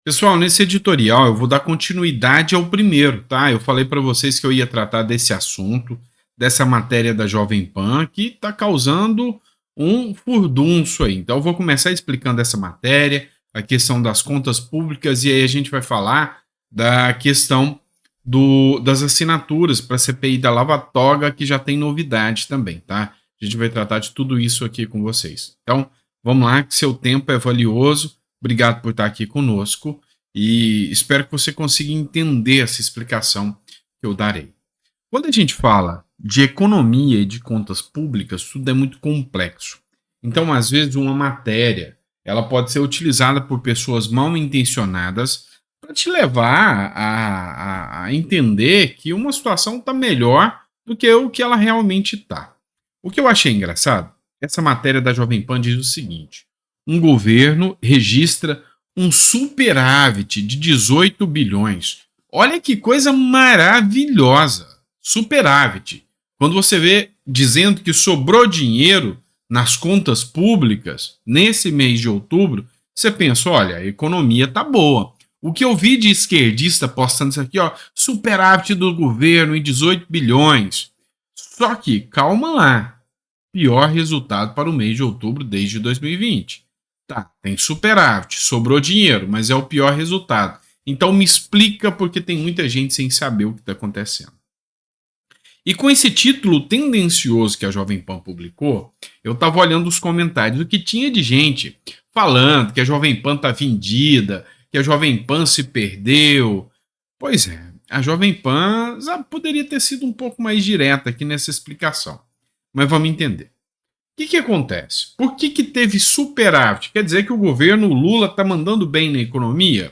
Pessoal, nesse editorial eu vou dar continuidade ao primeiro, tá? Eu falei para vocês que eu ia tratar desse assunto, dessa matéria da Jovem Pan, que está causando um furdunço aí. Então eu vou começar explicando essa matéria, a questão das contas públicas, e aí a gente vai falar da questão das assinaturas para a CPI da Lava Toga, que já tem novidade também, tá? A gente vai tratar de tudo isso aqui com vocês. Então, vamos lá, que seu tempo é valioso. Obrigado por estar aqui conosco e espero que você consiga entender essa explicação que eu darei. Quando a gente fala de economia e de contas públicas, tudo é muito complexo. Então, às vezes, uma matéria ela pode ser utilizada por pessoas mal intencionadas para te levar a entender que uma situação está melhor do que o que ela realmente está. O que eu achei engraçado, essa matéria da Jovem Pan diz o seguinte: um governo registra um superávit de 18 bilhões. Olha que coisa maravilhosa! Superávit. Quando você vê dizendo que sobrou dinheiro nas contas públicas nesse mês de outubro, você pensa, olha, a economia tá boa. O que eu vi de esquerdista postando isso aqui, ó, superávit do governo em 18 bilhões. Só que, calma lá, pior resultado para o mês de outubro desde 2020. Tá, tem superávit, sobrou dinheiro, mas é o pior resultado. Então me explica porque tem muita gente sem saber o que está acontecendo. E com esse título tendencioso que a Jovem Pan publicou, eu estava olhando os comentários, o que tinha de gente falando que a Jovem Pan está vendida, que a Jovem Pan se perdeu. Pois é, a Jovem Pan poderia ter sido um pouco mais direta aqui nessa explicação. Mas vamos entender. O que acontece? Por que teve superávit? Quer dizer que o governo Lula está mandando bem na economia?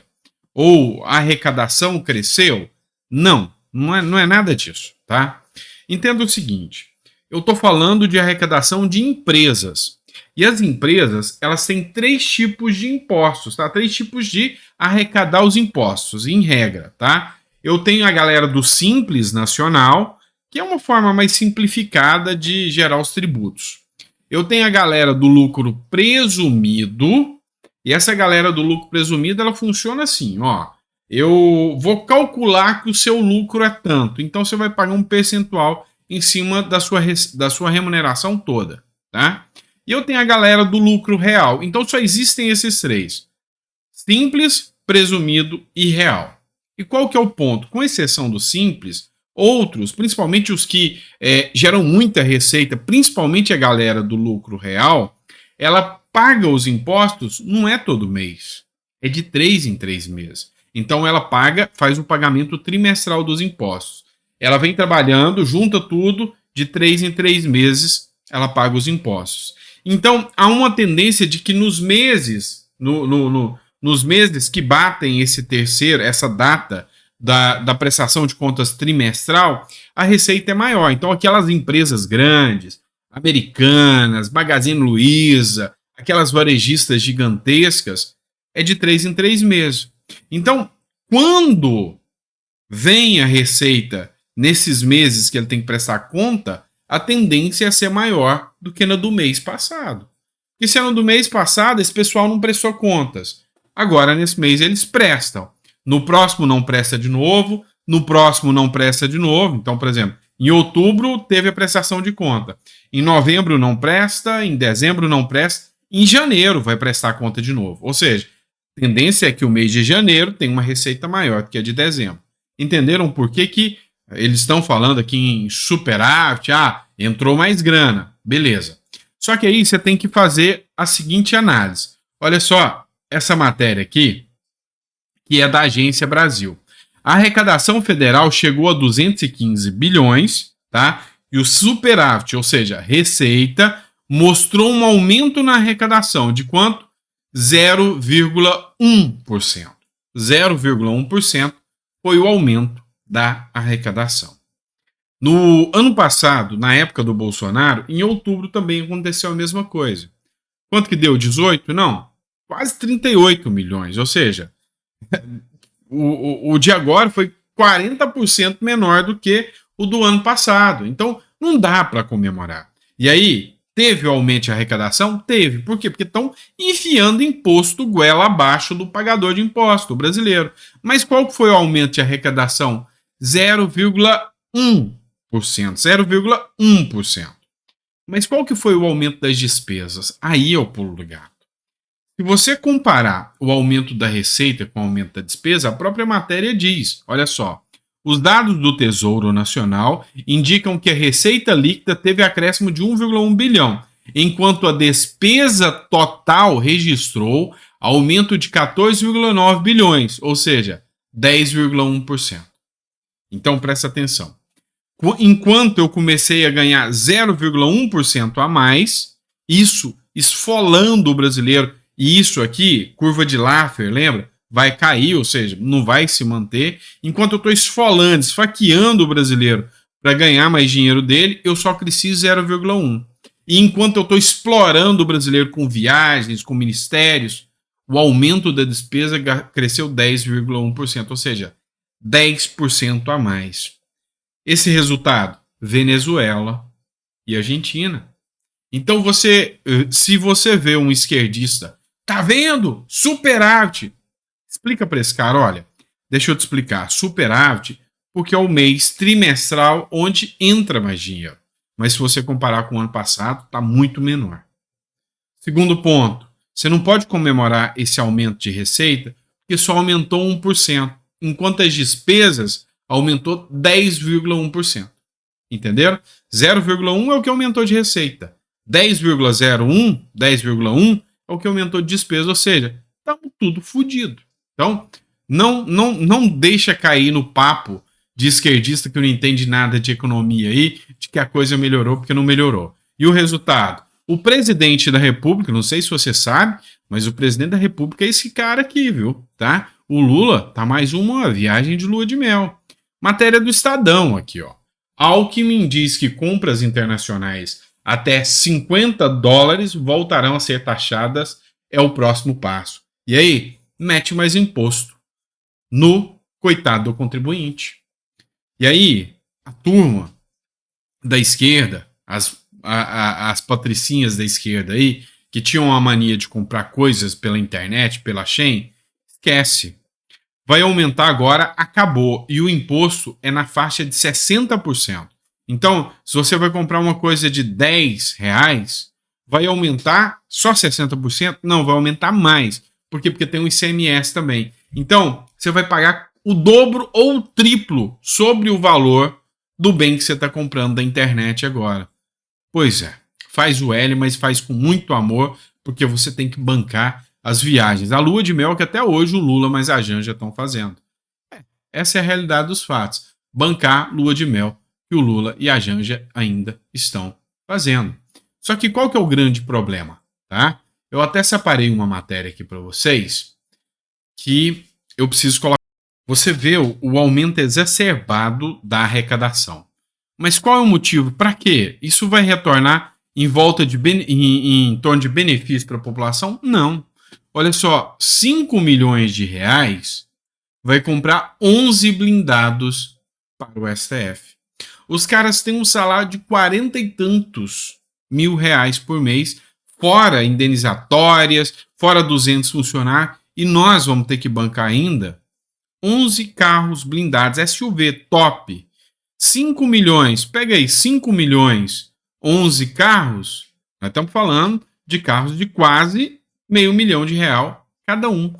Ou a arrecadação cresceu? Não é nada disso, tá? Entenda o seguinte, eu estou falando de arrecadação de empresas. E as empresas, elas têm três tipos de impostos, tá? Três tipos de arrecadar os impostos, em regra, tá? Eu tenho a galera do Simples Nacional, que é uma forma mais simplificada de gerar os tributos. Eu tenho a galera do lucro presumido, e essa galera do lucro presumido, ela funciona assim, ó. Eu vou calcular que o seu lucro é tanto, então você vai pagar um percentual em cima da sua remuneração toda, tá? E eu tenho a galera do lucro real, então só existem esses três: simples, presumido e real. E qual que é o ponto? Com exceção do simples, outros, principalmente os que geram muita receita, principalmente a galera do lucro real, ela paga os impostos, não é todo mês, é de 3 em 3 meses. Então ela faz o pagamento trimestral dos impostos. Ela vem trabalhando, junta tudo, de 3 em 3 meses ela paga os impostos. Então há uma tendência de que nos meses, nos meses que batem essa data da prestação de contas trimestral, a receita é maior. Então aquelas empresas grandes, Americanas, Magazine Luiza, aquelas varejistas gigantescas, é de 3 em 3 meses. Então, quando vem a receita nesses meses que ele tem que prestar conta, a tendência é ser maior do que na do mês passado. E se no do mês passado, esse pessoal não prestou contas. Agora, nesse mês, eles prestam. No próximo não presta de novo, no próximo não presta de novo. Então, por exemplo, em outubro teve a prestação de conta. Em novembro não presta, em dezembro não presta, em janeiro vai prestar conta de novo. Ou seja, a tendência é que o mês de janeiro tem uma receita maior do que a de dezembro. Entenderam por que eles estão falando aqui em superávit? Ah, entrou mais grana. Beleza. Só que aí você tem que fazer a seguinte análise. Olha só, essa matéria aqui, que é da Agência Brasil. A arrecadação federal chegou a 215 bilhões, tá? E o superávit, ou seja, receita, mostrou um aumento na arrecadação de quanto? 0,1%. 0,1% foi o aumento da arrecadação. No ano passado, na época do Bolsonaro, em outubro também aconteceu a mesma coisa. Quanto que deu? 18? Não. Quase 38 milhões. Ou seja, o de agora foi 40% menor do que o do ano passado. Então, não dá para comemorar. E aí, Teve aumento de arrecadação? Teve. Por quê? Porque estão enfiando imposto goela abaixo do pagador de imposto, o brasileiro. Mas qual foi o aumento de arrecadação? 0,1%. 0,1%. Mas qual que foi o aumento das despesas? Aí é o pulo do gato. Se você comparar o aumento da receita com o aumento da despesa, a própria matéria diz, olha só, os dados do Tesouro Nacional indicam que a receita líquida teve acréscimo de 1,1 bilhão, enquanto a despesa total registrou aumento de 14,9 bilhões, ou seja, 10,1%. Então presta atenção. Enquanto eu comecei a ganhar 0,1% a mais, isso esfolando o brasileiro, e isso aqui, curva de Laffer, lembra? Vai cair, ou seja, não vai se manter. Enquanto eu estou esfolando, esfaqueando o brasileiro para ganhar mais dinheiro dele, eu só cresci 0,1%. E enquanto eu estou explorando o brasileiro com viagens, com ministérios, o aumento da despesa cresceu 10,1%, ou seja, 10% a mais. Esse resultado, Venezuela e Argentina. Então se você vê um esquerdista, tá vendo? Superávit. Explica para esse cara, olha, deixa eu te explicar. Superávit porque é o mês trimestral onde entra mais dinheiro. Mas se você comparar com o ano passado, está muito menor. Segundo ponto, você não pode comemorar esse aumento de receita porque só aumentou 1%, enquanto as despesas aumentou 10,1%. Entenderam? 0,1 é o que aumentou de receita. 10,1 é o que aumentou de despesa, ou seja, estamos tudo fodido. Então, não deixa cair no papo de esquerdista que não entende nada de economia aí, de que a coisa melhorou porque não melhorou. E o resultado? O presidente da República, não sei se você sabe, mas o presidente da República é esse cara aqui, viu? Tá? O Lula tá mais uma viagem de lua de mel. Matéria do Estadão aqui, ó. Alckmin diz que compras internacionais até $50 voltarão a ser taxadas, é o próximo passo. E aí, mete mais imposto no coitado do contribuinte. E aí, a turma da esquerda, as patricinhas da esquerda aí, que tinham a mania de comprar coisas pela internet, pela Shein, esquece. Vai aumentar agora, acabou. E o imposto é na faixa de 60%. Então, se você vai comprar uma coisa de R$10, vai aumentar só 60%? Não, vai aumentar mais. Por quê? Porque tem o ICMS também. Então, você vai pagar o dobro ou o triplo sobre o valor do bem que você está comprando da internet agora. Pois é, faz o L, mas faz com muito amor, porque você tem que bancar as viagens. A lua de mel que até hoje o Lula mais a Janja estão fazendo. Essa é a realidade dos fatos. Bancar lua de mel que o Lula e a Janja ainda estão fazendo. Só que qual que é o grande problema? Tá? Eu até separei uma matéria aqui para vocês que eu preciso colocar. Você vê o aumento exacerbado da arrecadação. Mas qual é o motivo? Para quê? Isso vai retornar em torno de benefício para a população? Não. Olha só, 5 milhões de reais vai comprar 11 blindados para o STF. Os caras têm um salário de 40 e tantos mil reais por mês, fora indenizatórias, fora 200 funcionários, e nós vamos ter que bancar ainda 11 carros blindados, SUV top. 5 milhões, pega aí, 5 milhões, 11 carros, nós estamos falando de carros de quase R$500 mil cada um,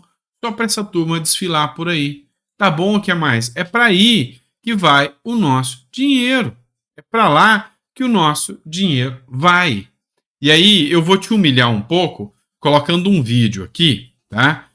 só para essa turma desfilar por aí. Tá bom, o que é mais? É para aí que vai o nosso dinheiro. É para lá que o nosso dinheiro vai. E aí eu vou te humilhar um pouco colocando um vídeo aqui, tá?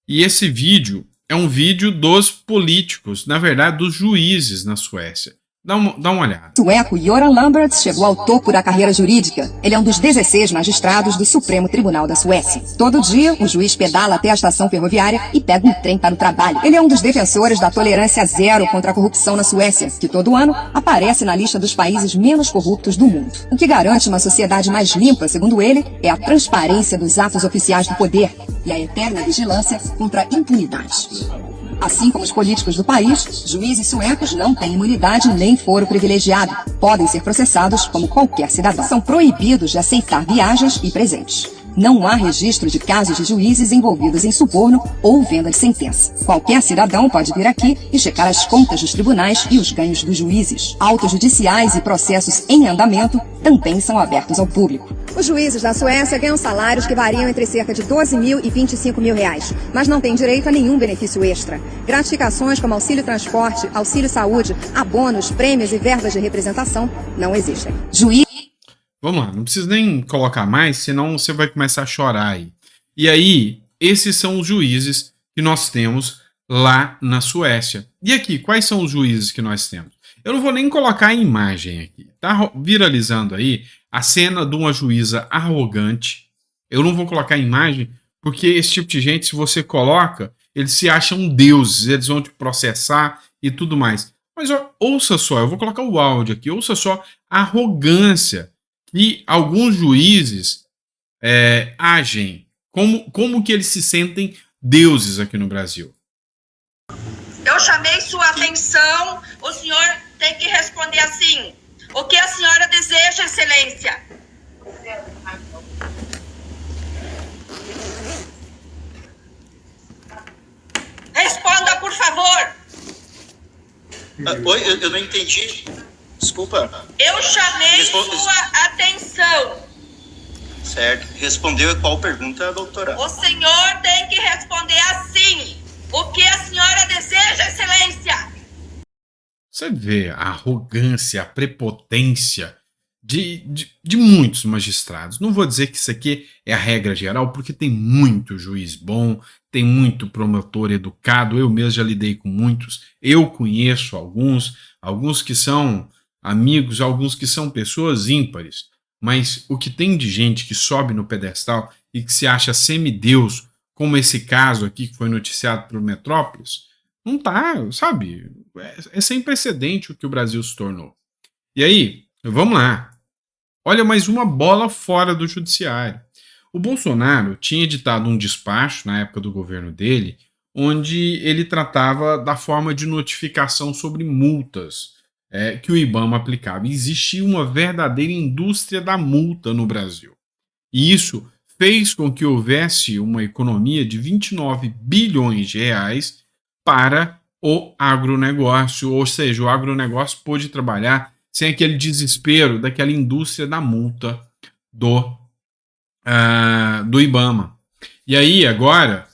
E esse vídeo é um vídeo dos políticos, na verdade dos juízes na Suécia. Dá uma olhada. O sueco Göran Lamberts chegou ao topo da carreira jurídica. Ele é um dos 16 magistrados do Supremo Tribunal da Suécia. Todo dia, o juiz pedala até a estação ferroviária e pega um trem para o trabalho. Ele é um dos defensores da tolerância zero contra a corrupção na Suécia, que todo ano aparece na lista dos países menos corruptos do mundo. O que garante uma sociedade mais limpa, segundo ele, é a transparência dos atos oficiais do poder e a eterna vigilância contra a impunidade. Assim como os políticos do país, juízes suecos não têm imunidade nem foro privilegiado. Podem ser processados como qualquer cidadão. São proibidos de aceitar viagens e presentes. Não há registro de casos de juízes envolvidos em suborno ou venda de sentença. Qualquer cidadão pode vir aqui e checar as contas dos tribunais e os ganhos dos juízes. Autos judiciais e processos em andamento também são abertos ao público. Os juízes na Suécia ganham salários que variam entre cerca de 12 mil e 25 mil reais, mas não têm direito a nenhum benefício extra. Gratificações como auxílio transporte, auxílio saúde, abonos, prêmios e verbas de representação não existem. Vamos lá, não precisa nem colocar mais, senão você vai começar a chorar aí. E aí, esses são os juízes que nós temos lá na Suécia. E aqui, quais são os juízes que nós temos? Eu não vou nem colocar a imagem aqui. Tá viralizando aí a cena de uma juíza arrogante. Eu não vou colocar a imagem, porque esse tipo de gente, se você coloca, eles se acham deuses, eles vão te processar e tudo mais. Mas ó, ouça só, eu vou colocar o áudio aqui, ouça só a arrogância que alguns juízes agem, como que eles se sentem deuses aqui no Brasil. Eu chamei sua atenção, o senhor tem que responder assim: o que a senhora deseja, excelência? Responda, por favor. Oi, eu não entendi. Desculpa. Eu chamei sua atenção. Certo. Respondeu qual pergunta, doutora? O senhor tem que responder assim: o que a senhora deseja, excelência? Você vê a arrogância, a prepotência de muitos magistrados. Não vou dizer que isso aqui é a regra geral, porque tem muito juiz bom, tem muito promotor educado. Eu mesmo já lidei com muitos. Eu conheço alguns que são amigos, alguns que são pessoas ímpares, mas o que tem de gente que sobe no pedestal e que se acha semideus, como esse caso aqui que foi noticiado pelo Metrópolis, não tá, sabe? É sem precedente o que o Brasil se tornou. E aí, vamos lá. Olha mais uma bola fora do judiciário. O Bolsonaro tinha editado um despacho, na época do governo dele, onde ele tratava da forma de notificação sobre multas que o IBAMA aplicava. Existia uma verdadeira indústria da multa no Brasil. E isso fez com que houvesse uma economia de 29 bilhões de reais para o agronegócio, ou seja, o agronegócio pôde trabalhar sem aquele desespero daquela indústria da multa do IBAMA. E aí, agora,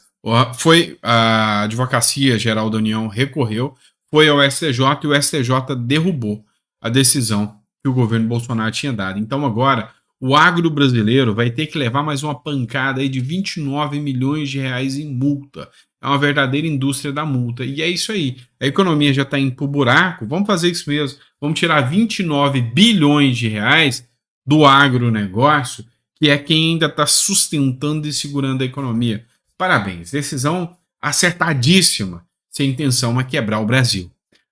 foi a Advocacia Geral da União recorreu, foi ao STJ e o STJ derrubou a decisão que o governo Bolsonaro tinha dado. Então agora o agro brasileiro vai ter que levar mais uma pancada aí de 29 milhões de reais em multa. É uma verdadeira indústria da multa. E é isso aí. A economia já está indo para o buraco. Vamos fazer isso mesmo. Vamos tirar 29 bilhões de reais do agronegócio, que é quem ainda está sustentando e segurando a economia. Parabéns. Decisão acertadíssima. Se a intenção é quebrar o Brasil.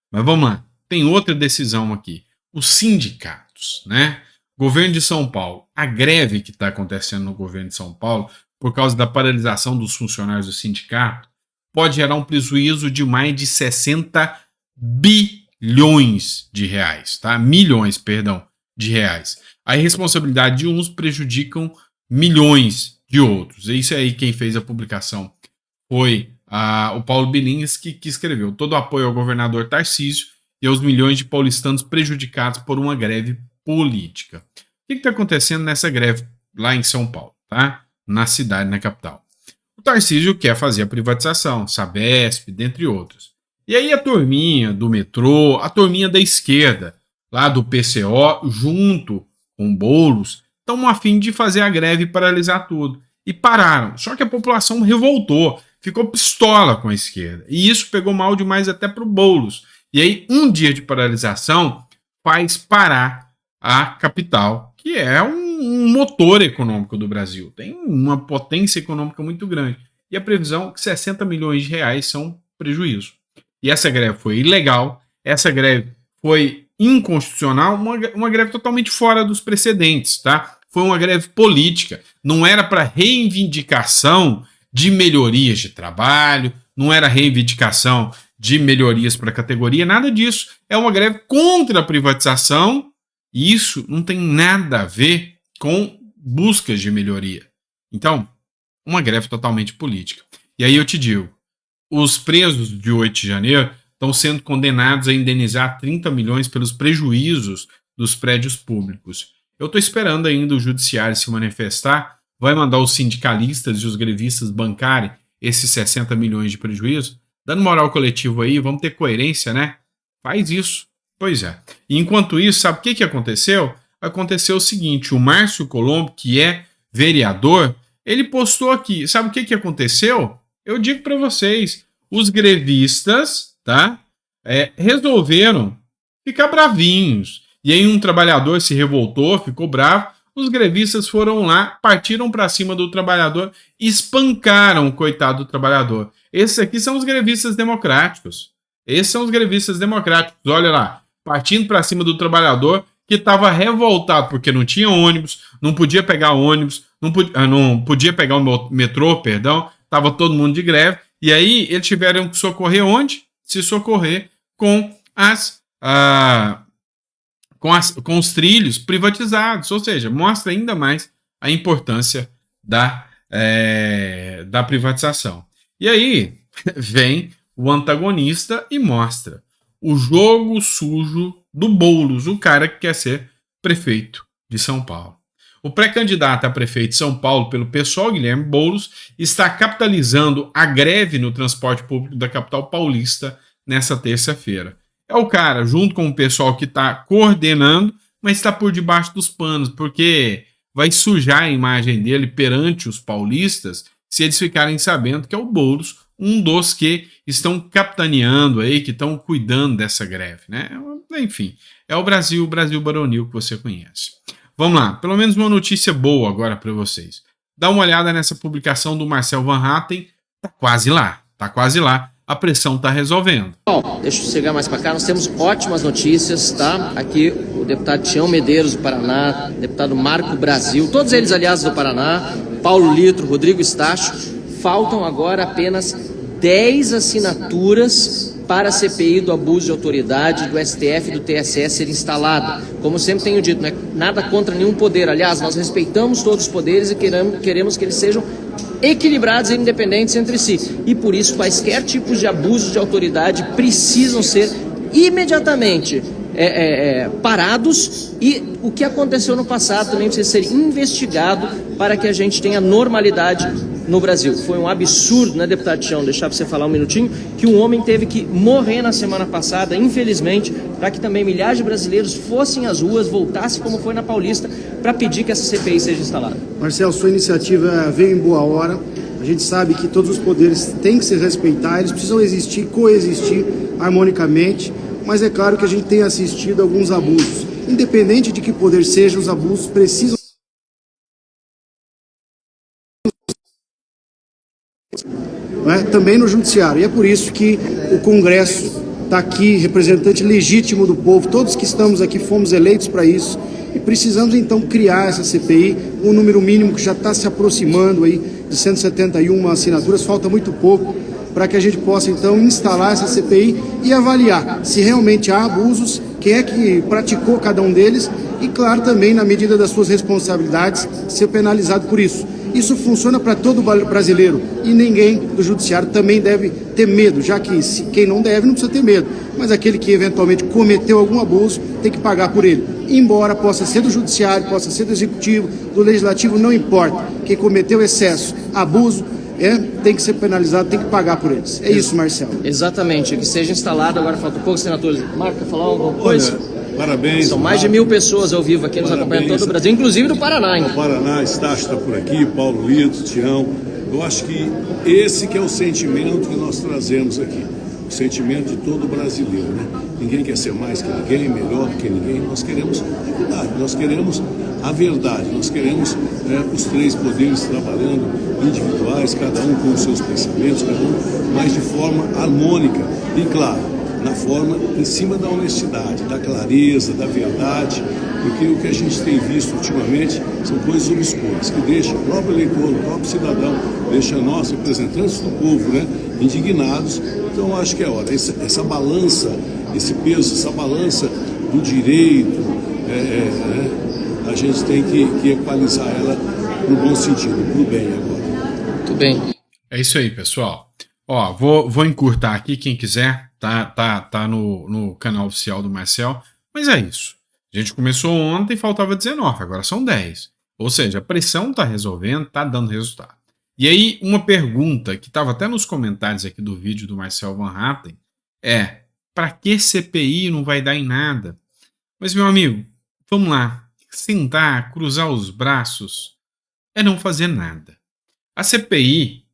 Mas vamos lá, tem outra decisão aqui. Os sindicatos, né? Governo de São Paulo, a greve que está acontecendo no governo de São Paulo, por causa da paralisação dos funcionários do sindicato, pode gerar um prejuízo de mais de 60 bilhões de reais, tá? Milhões, perdão, de reais. A irresponsabilidade de uns prejudicam milhões de outros. Isso aí, quem fez a publicação foi o Paulo Bilinski, que escreveu: todo apoio ao governador Tarcísio e aos milhões de paulistanos prejudicados por uma greve política. O que está acontecendo nessa greve lá em São Paulo, tá? Na cidade, na capital? O Tarcísio quer fazer a privatização, Sabesp, dentre outros. E aí a turminha do metrô, a turminha da esquerda, lá do PCO, junto com Boulos, estão a fim de fazer a greve e paralisar tudo. E pararam. Só que a população revoltou, ficou pistola com a esquerda. E isso pegou mal demais até para o Boulos. E aí, um dia de paralisação faz parar a capital, que é um motor econômico do Brasil. Tem uma potência econômica muito grande. E a previsão é que 60 milhões de reais são prejuízo. E essa greve foi ilegal, essa greve foi inconstitucional, uma greve totalmente fora dos precedentes, tá? Foi uma greve política, não era para reivindicação de melhorias de trabalho, não era reivindicação de melhorias para a categoria, nada disso. É uma greve contra a privatização e isso não tem nada a ver com buscas de melhoria. Então, uma greve totalmente política. E aí eu te digo, os presos de 8 de janeiro estão sendo condenados a indenizar 30 milhões pelos prejuízos dos prédios públicos. Eu estou esperando ainda o judiciário se manifestar, vai mandar os sindicalistas e os grevistas bancarem esses 60 milhões de prejuízo, dando moral coletivo aí, vamos ter coerência, né? Faz isso. Pois é. E enquanto isso, sabe o que aconteceu? Aconteceu o seguinte, o Márcio Colombo, que é vereador, ele postou aqui, sabe o que aconteceu? Eu digo para vocês, os grevistas, tá? Resolveram ficar bravinhos. E aí um trabalhador se revoltou, ficou bravo, os grevistas foram lá, partiram para cima do trabalhador, espancaram o coitado do trabalhador. Esses aqui são os grevistas democráticos. Esses são os grevistas democráticos. Olha lá, partindo para cima do trabalhador que estava revoltado porque não tinha ônibus, não podia pegar ônibus, não podia pegar o metrô, perdão, estava todo mundo de greve. E aí eles tiveram que socorrer onde? Se socorrer com com os trilhos privatizados, ou seja, mostra ainda mais a importância da privatização. E aí vem o antagonista e mostra o jogo sujo do Boulos, o cara que quer ser prefeito de São Paulo. O pré-candidato a prefeito de São Paulo pelo PSOL, Guilherme Boulos, está capitalizando a greve no transporte público da capital paulista nessa terça-feira. É o cara, junto com o pessoal que está coordenando, mas está por debaixo dos panos, porque vai sujar a imagem dele perante os paulistas se eles ficarem sabendo que é o Boulos, um dos que estão capitaneando aí, que estão cuidando dessa greve, né? Enfim, é o Brasil baronil que você conhece. Vamos lá, pelo menos uma notícia boa agora para vocês. Dá uma olhada nessa publicação do Marcel Van Hatten, tá quase lá. A pressão está resolvendo. Bom, deixa eu chegar mais para cá, nós temos ótimas notícias, tá? Aqui o deputado Tião Medeiros do Paraná, deputado Marco Brasil, todos eles aliados do Paraná, Paulo Litro, Rodrigo Estácio, faltam agora apenas 10 assinaturas para a CPI do abuso de autoridade do STF e do TSE ser instalada. Como sempre tenho dito, não é nada contra nenhum poder, aliás, nós respeitamos todos os poderes e queremos que eles sejam equilibrados e independentes entre si. E por isso, quaisquer tipos de abuso de autoridade precisam ser imediatamente parados, e o que aconteceu no passado também precisa ser investigado para que a gente tenha normalidade no Brasil. Foi um absurdo, né, deputado Tião, deixar você falar um minutinho, que um homem teve que morrer na semana passada, infelizmente, para que também milhares de brasileiros fossem às ruas, voltassem como foi na Paulista, para pedir que essa CPI seja instalada. Marcelo, sua iniciativa veio em boa hora. A gente sabe que todos os poderes têm que se respeitar, eles precisam existir, coexistir harmonicamente, mas é claro que a gente tem assistido a alguns abusos. Independente de que poder seja, os abusos precisam... também no judiciário, e é por isso que o Congresso está aqui, representante legítimo do povo, todos que estamos aqui fomos eleitos para isso, e precisamos então criar essa CPI, um número mínimo que já está se aproximando aí de 171 assinaturas, falta muito pouco para que a gente possa então instalar essa CPI e avaliar se realmente há abusos, quem é que praticou cada um deles, e claro também, na medida das suas responsabilidades, ser penalizado por isso. Isso funciona para todo brasileiro e ninguém do judiciário também deve ter medo, já que quem não deve não precisa ter medo, mas aquele que eventualmente cometeu algum abuso tem que pagar por ele. Embora possa ser do judiciário, possa ser do executivo, do legislativo, não importa. Quem cometeu excesso, abuso, tem que ser penalizado, tem que pagar por eles. É isso, Marcelo. Exatamente, que seja instalado, agora faltam poucos senadores. Marco, quer falar alguma coisa? Olha, parabéns. São mais de 1000 pessoas ao vivo aqui nos acompanhando todo o Brasil, inclusive do Paraná. O Paraná, Estácio está por aqui, Paulo Lito, Tião. Eu acho que esse que é o sentimento que nós trazemos aqui. O sentimento de todo brasileiro, né? Ninguém quer ser mais que ninguém, melhor do que ninguém. Nós queremos equidade, nós queremos a verdade, nós queremos os três poderes trabalhando individuais, cada um com os seus pensamentos, cada um, mas de forma harmônica. E claro, na forma, em cima da honestidade, da clareza, da verdade, porque o que a gente tem visto ultimamente são coisas obscuras, que deixam o próprio eleitor, o próprio cidadão, deixa nós, representantes do povo, né, indignados. Então, acho que é hora. Essa balança, esse peso, essa balança do direito, a gente tem que equalizar ela no bom sentido, pro bem agora. Muito bem. É isso aí, pessoal. Ó, vou encurtar aqui, quem quiser, tá no canal oficial do Marcel, mas é isso. A gente começou ontem e faltava 19, agora são 10. Ou seja, a pressão tá resolvendo, tá dando resultado. E aí, uma pergunta que estava até nos comentários aqui do vídeo do Marcel Van Hatten é: para que CPI não vai dar em nada? Mas, meu amigo, vamos lá. Sentar, cruzar os braços, é não fazer nada. A CPI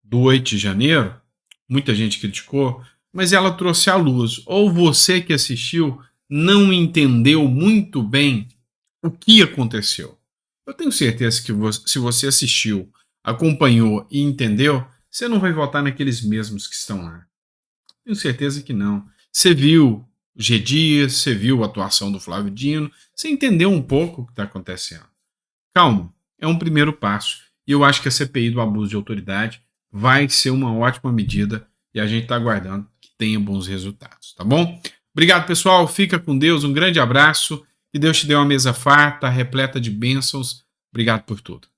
do 8 de janeiro, muita gente criticou, mas ela trouxe à luz. Ou você que assistiu não entendeu muito bem o que aconteceu. Eu tenho certeza que se você assistiu, acompanhou e entendeu, você não vai votar naqueles mesmos que estão lá. Tenho certeza que não. Você viu o G. Dias, você viu a atuação do Flávio Dino, você entendeu um pouco o que está acontecendo. Calma, é um primeiro passo. E eu acho que a CPI do abuso de autoridade vai ser uma ótima medida e a gente está aguardando que tenha bons resultados, tá bom? Obrigado, pessoal. Fica com Deus. Um grande abraço. Que Deus te dê uma mesa farta, repleta de bênçãos. Obrigado por tudo.